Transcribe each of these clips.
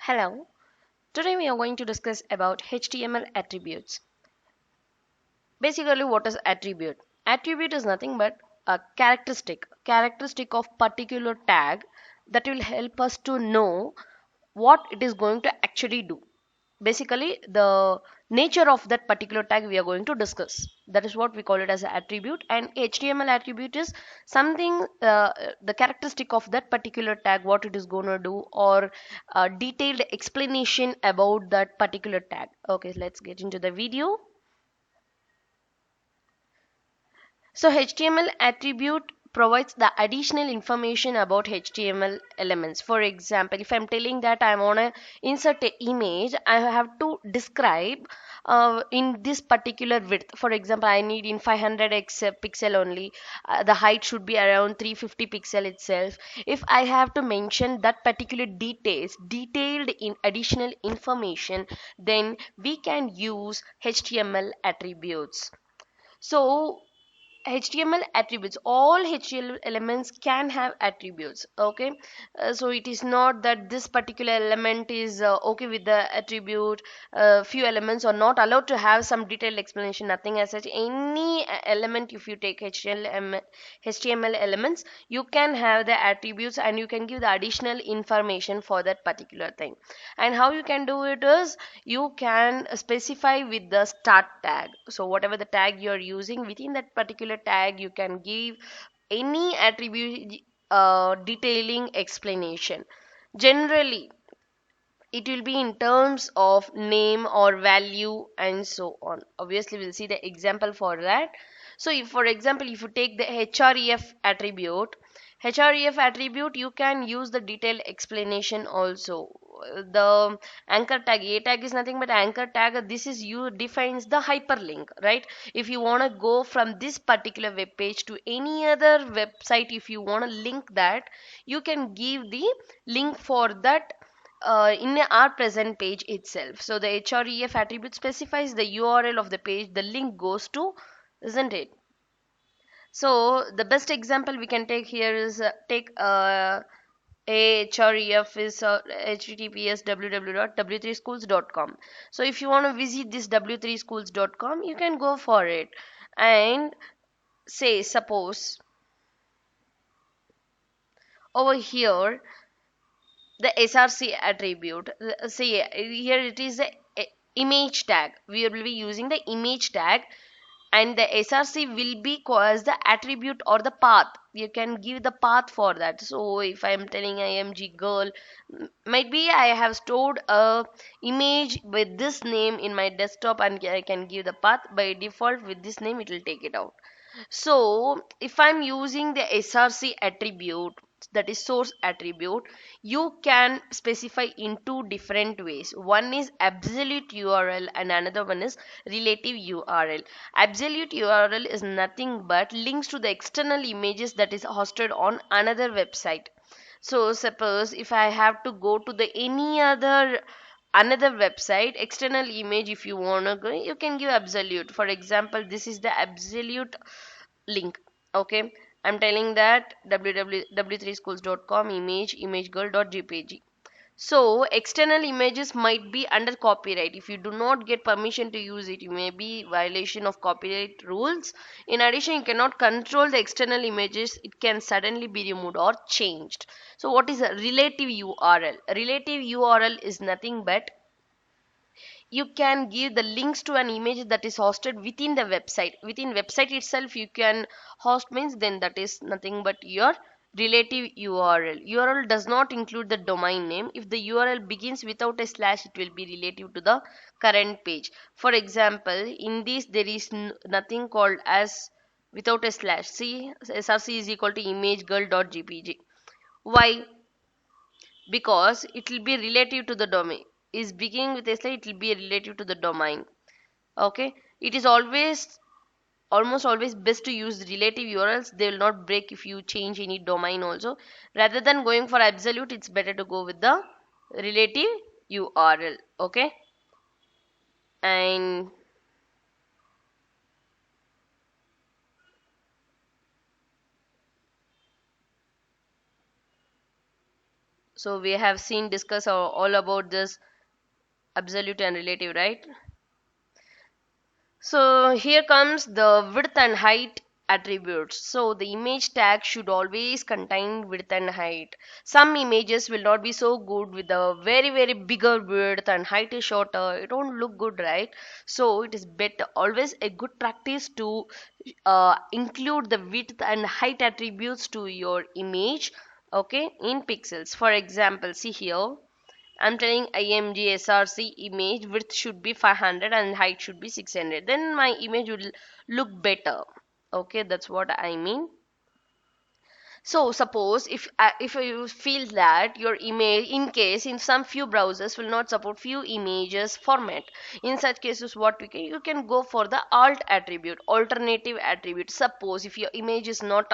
Hello, today we are going to discuss about HTML attributes. Basically, what is attribute? Attribute is nothing but a characteristic of particular tag that will help us to know what it is going to actually do. Basically, the nature of that particular tag we are going to discuss. That is what we call it as an attribute, and HTML attribute is something the characteristic of that particular tag, what it is going to do, or a detailed explanation about that particular tag. Okay, let's get into the video. So HTML attribute provides the additional information about HTML elements. For example, if I'm telling that I want to insert an image, I have to describe in this particular width. For example, I need in 500x pixel only. The height should be around 350 pixel itself. If I have to mention that particular detailed in additional information, then we can use HTML attributes. So HTML attributes, all HTML elements can have attributes. Okay, so it is not that this particular element is okay with the attribute. Few elements are not allowed to have some detailed explanation, nothing as such. Any element, if you take HTML elements, you can have the attributes and you can give the additional information for that particular thing. And how you can do it is you can specify with the start tag. So whatever the tag you're using, within that particular tag you can give any attribute detailing explanation. Generally it will be in terms of name or value and so on. Obviously we'll see the example for that. So if for example if you take the href attribute, you can use the detailed explanation also. The anchor tag, a tag is nothing but anchor tag. This is you defines the hyperlink, right? If you want to go from this particular web page to any other website, if you want to link that, you can give the link for that in our present page itself. So the href attribute specifies the URL of the page the link goes to, isn't it? So the best example we can take here is take a href is https www.w3schools.com. So if you want to visit this w3schools.com, you can go for it and say suppose over here the src attribute, say here it is the image tag. We will be using the image tag, and the src will be as the attribute or the path. You can give the path for that. So if I am telling img girl, might be I have stored a image with this name in my desktop and I can give the path. By default with this name it will take it out. So if I'm using the src attribute, that is source attribute, you can specify in two different ways. One is absolute url and another one is relative url. Absolute url is nothing but links to the external images that is hosted on another website. So suppose if I have to go to the any other another website external image, if you want to go, you can give absolute. For example, this is the absolute link. Okay, I'm telling that www.w3schools.com imagegirl.jpg. So external images might be under copyright. If you do not get permission to use it, you may be violation of copyright rules. In addition, you cannot control the external images. It can suddenly be removed or changed. So what is a relative url? Relative url is nothing but you can give the links to an image that is hosted within the website. Within website itself you can host, means then that is nothing but your relative url. Url does not include the domain name. If the url begins without a slash, it will be relative to the current page. For example, in this there is nothing called as without a slash. See, src is equal to imagegirl.jpg. Why? Because it will be relative to the domain. Is beginning with a slide, it will be relative to the domain. Okay, it is almost always best to use relative urls. They will not break if you change any domain also. Rather than going for absolute, it's better to go with the relative url. Okay, and So we have seen discuss all about this absolute and relative, right? So here comes the width and height attributes. So the image tag should always contain width and height. Some images will not be so good with a very bigger width and height is shorter. It won't look good, right? So it is better, always a good practice to include the width and height attributes to your image, okay, in pixels. For example, see here, I'm telling IMG SRC image width should be 500 and height should be 600. Then my image will look better. Okay, that's what I mean. So suppose if you feel that your image, in case in some few browsers will not support few images format, in such cases what you can go for the alt attribute, alternative attribute. Suppose if your image is not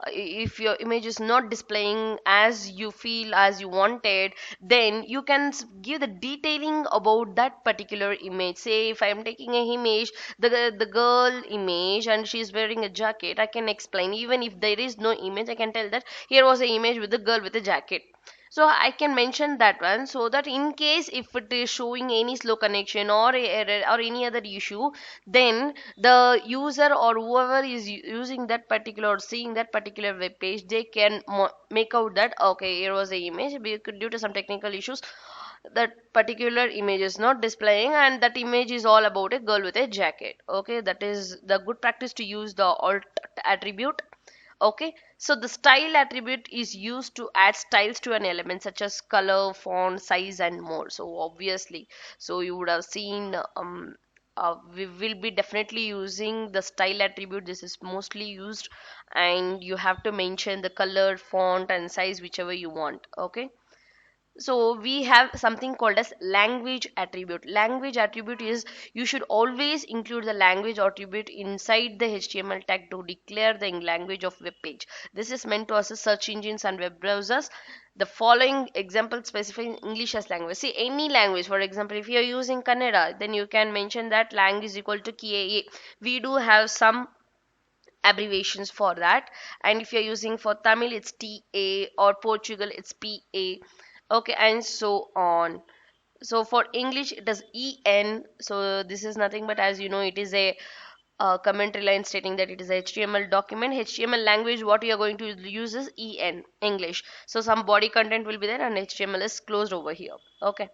if your image is not displaying as you feel as you wanted, then you can give the detailing about that particular image. Say if I am taking a image, the girl image, and she is wearing a jacket, I can explain. Even if there is no image, I can tell that here was an image with the girl with a jacket. So I can mention that one, so that in case if it is showing any slow connection or error or any other issue, then the user or whoever is using that particular or seeing that particular web page, they can make out that okay, here was the image, due to some technical issues that particular image is not displaying, and that image is all about a girl with a jacket. Okay, that is the good practice to use the alt attribute. Okay, so the style attribute is used to add styles to an element such as color, font, size and more. So obviously, so you would have seen we will be definitely using the style attribute. This is mostly used, and you have to mention the color, font and size whichever you want. Okay, so we have something called as language attribute. Language attribute is you should always include the language attribute inside the HTML tag to declare the language of web page. This is meant to assist search engines and web browsers. The following example specifying English as language. See, any language, for example, if you are using Kannada, then you can mention that lang is equal to KA. We do have some abbreviations for that, and if you're using for Tamil it's TA, or Portugal it's PA, okay, and so on. So for English it is EN. So this is nothing but, as you know, it is a commentary line stating that it is a HTML document. HTML language what you are going to use is EN, English. So some body content will be there and HTML is closed over here. Okay,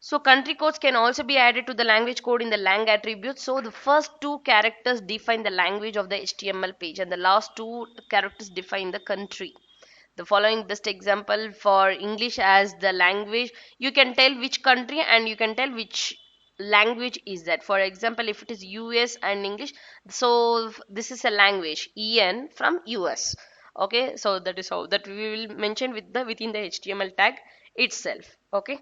so country codes can also be added to the language code in the lang attribute. So the first two characters define the language of the HTML page and the last two characters define the country. The following best example for English as the language, you can tell which country and you can tell which language is that. For example, if it is US and English, so this is a language EN from US. Okay, so that is how that we will mention with the within the HTML tag itself. Okay.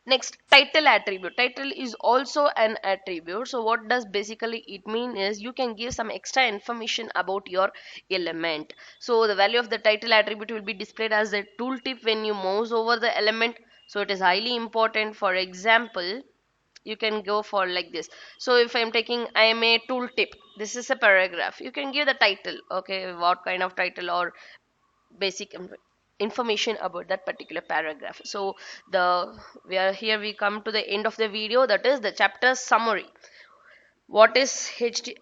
Next, title attribute. Title is also an attribute. So what does basically it mean is you can give some extra information about your element. So the value of the title attribute will be displayed as a tooltip when you mouse over the element. So it is highly important. For example, you can go for like this. So if I'm taking I am a tooltip, this is a paragraph. You can give the title. Okay, what kind of title or basic information about that particular paragraph. So we come to the end of the video, that is the chapter summary. What is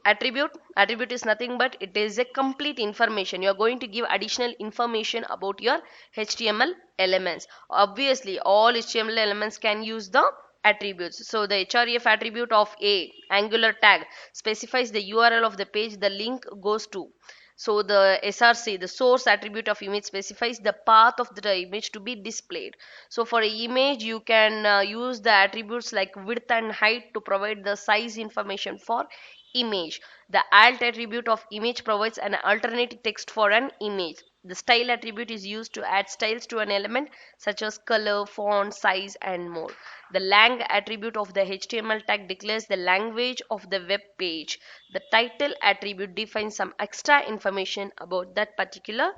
attribute? Attribute is nothing but it is a complete information. You are going to give additional information about your HTML elements. Obviously all HTML elements can use the attributes. So the href attribute of a angular tag specifies the URL of the page the link goes to. So the SRC, the source attribute of image, specifies the path of the image to be displayed. So for an image, you can use the attributes like width and height to provide the size information for image. The alt attribute of image provides an alternate text for an image. The style attribute is used to add styles to an element such as color, font, size and more. The lang attribute of the HTML tag declares the language of the web page. The title attribute defines some extra information about that particular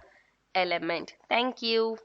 element. Thank you.